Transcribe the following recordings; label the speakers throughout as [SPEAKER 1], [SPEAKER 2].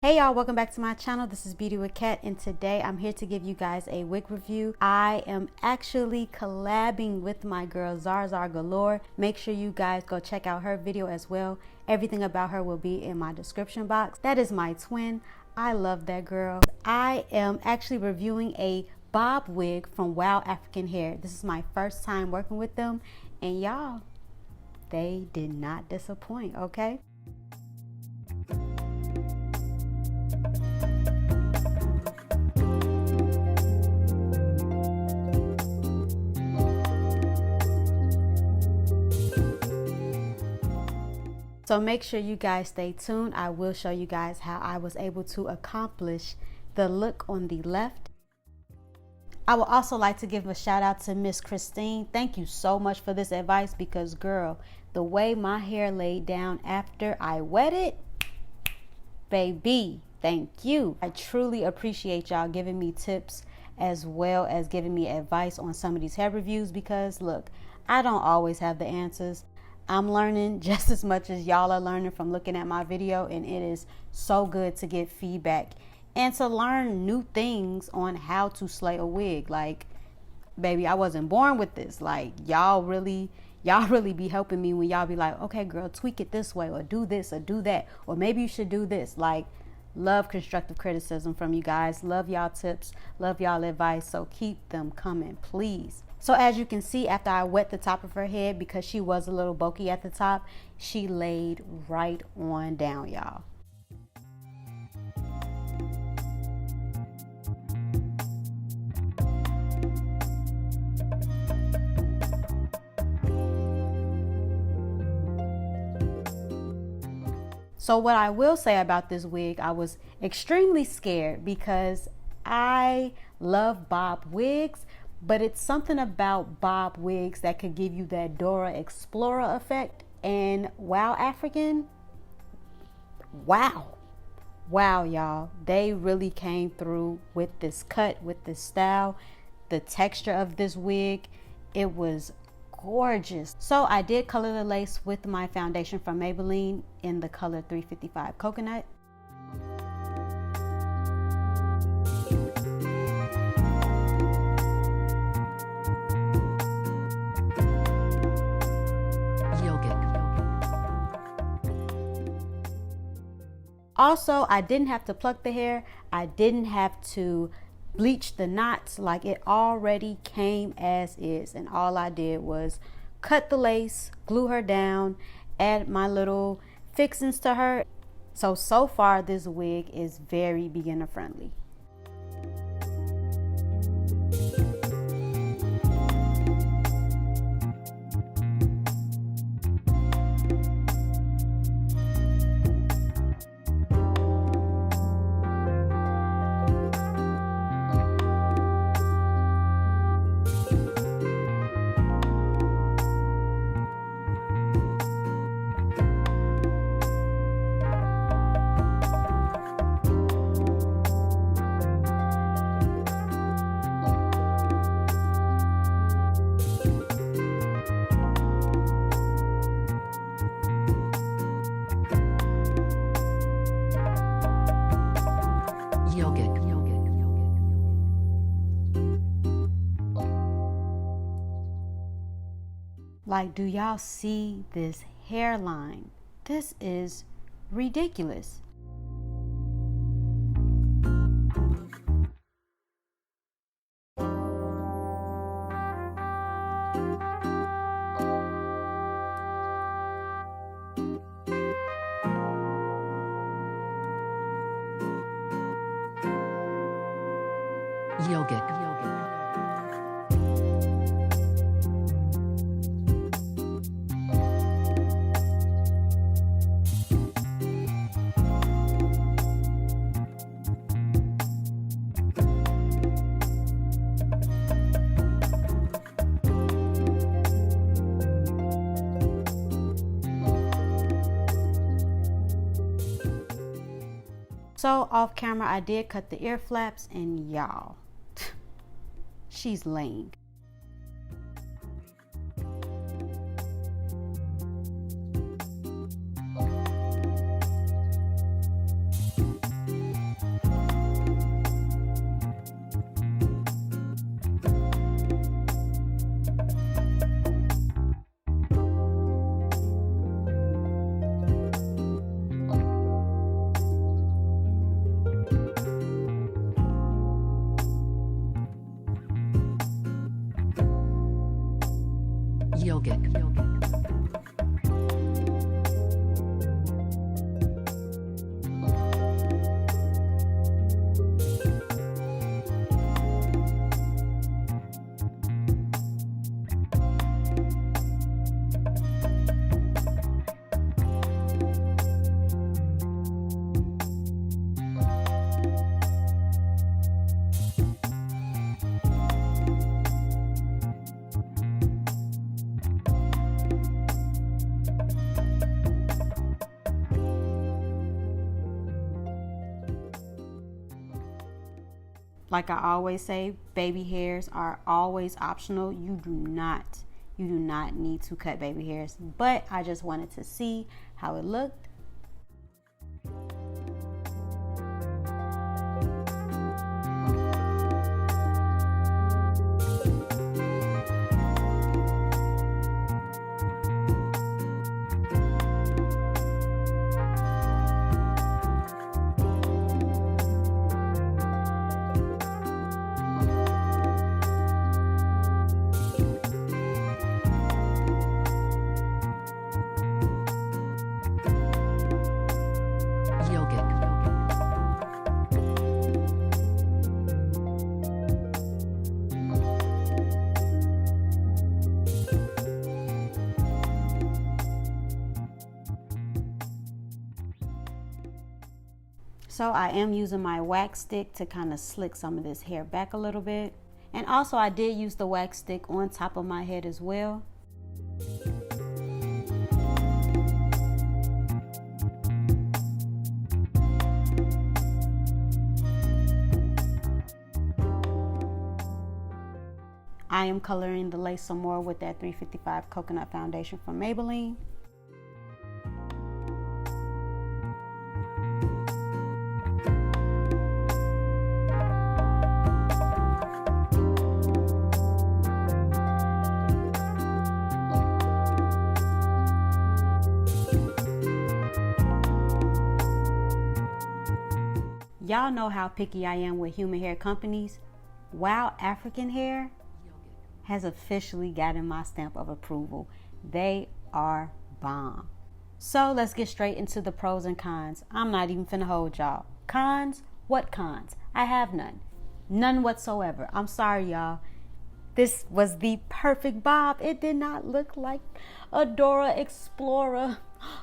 [SPEAKER 1] Hey y'all, welcome back to my channel. This is Beautyw.cat, and today I'm here to give you guys a wig review. I am actually collabing with my girl Zar Galore. Make sure you guys go check out her video as well. Everything about her will be in my description box. That is my twin. I love that girl. I am actually reviewing a bob wig from Wow African Hair. This is my first time working with them, and y'all, they did not disappoint, okay? So make sure you guys stay tuned. I will show you guys how I was able to accomplish the look on the left. I would also like to give a shout out to Miss Christine. Thank you so much for this advice because girl, the way my hair laid down after I wet it, baby, thank you. I truly appreciate y'all giving me tips as well as giving me advice on some of these hair reviews because look, I don't always have the answers. I'm learning just as much as y'all are learning from looking at my video, and it is so good to get feedback and to learn new things on how to slay a wig. Like, baby, I wasn't born with this. Like, y'all really be helping me when y'all be like, okay girl, tweak it this way or do this or do that, or maybe you should do this. Like, love constructive criticism from you guys. Love y'all tips, love y'all advice, so keep them coming, please. So as you can see, after I wet the top of her head, because she was a little bulky at the top, she laid right on down, y'all. So what I will say about this wig, I was extremely scared because I love bob wigs, but it's something about bob wigs that could give you that Dora Explorer effect. And Wow African, wow y'all, they really came through with this cut, with this style, the texture of this wig. It was gorgeous. So I did color the lace with my foundation from Maybelline in the color 355 Coconut. Also, I didn't have to pluck the hair. I didn't have to bleach the knots. Like, it already came as is. And all I did was cut the lace, glue her down, add my little fixings to her. So far this wig is very beginner friendly. Like, do y'all see this hairline? This is ridiculous.
[SPEAKER 2] Yogic.
[SPEAKER 1] So off camera, I did cut the ear flaps, and y'all, she's laying.
[SPEAKER 2] Yogic.
[SPEAKER 1] Like I always say, baby hairs are always optional. You do not need to cut baby hairs, but I just wanted to see how it looked. So I am using my wax stick to kind of slick some of this hair back a little bit. And also I did use the wax stick on top of my head as well. I am coloring the lace some more with that 355 Coconut Foundation from Maybelline. Y'all know how picky I am with human hair companies. Wow African Hair has officially gotten my stamp of approval. They are bomb. So let's get straight into the pros and cons. I'm not even finna hold y'all. Cons? What cons? I have none. None whatsoever. I'm sorry, y'all. This was the perfect bob. It did not look like a Dora Explorer,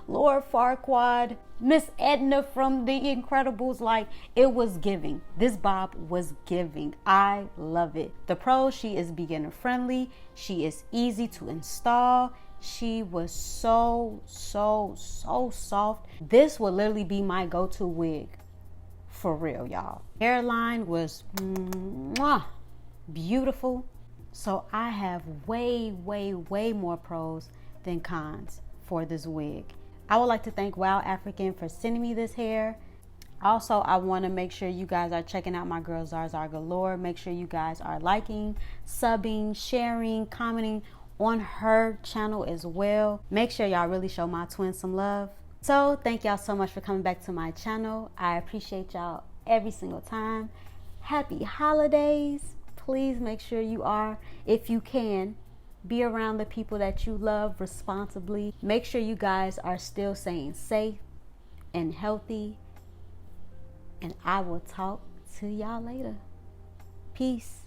[SPEAKER 1] Lord Farquaad, Miss Edna from The Incredibles. Like, it was giving. This bob was giving. I love it. The pros: she is beginner friendly. She is easy to install. She was so soft. This would literally be my go-to wig. For real, y'all. Hairline was beautiful. So I have way more pros than cons for this wig. I would like to thank Wow African for sending me this hair. Also, I want to make sure you guys are checking out my girl Zarzar Galore. Make sure you guys are liking, subbing, sharing, commenting on her channel as well. Make sure y'all really show my twin some love. So thank y'all so much for coming back to my channel. I appreciate y'all every single time. Happy holidays. Please make sure you are, if you can, be around the people that you love responsibly. Make sure you guys are still staying safe and healthy. And I will talk to y'all later. Peace.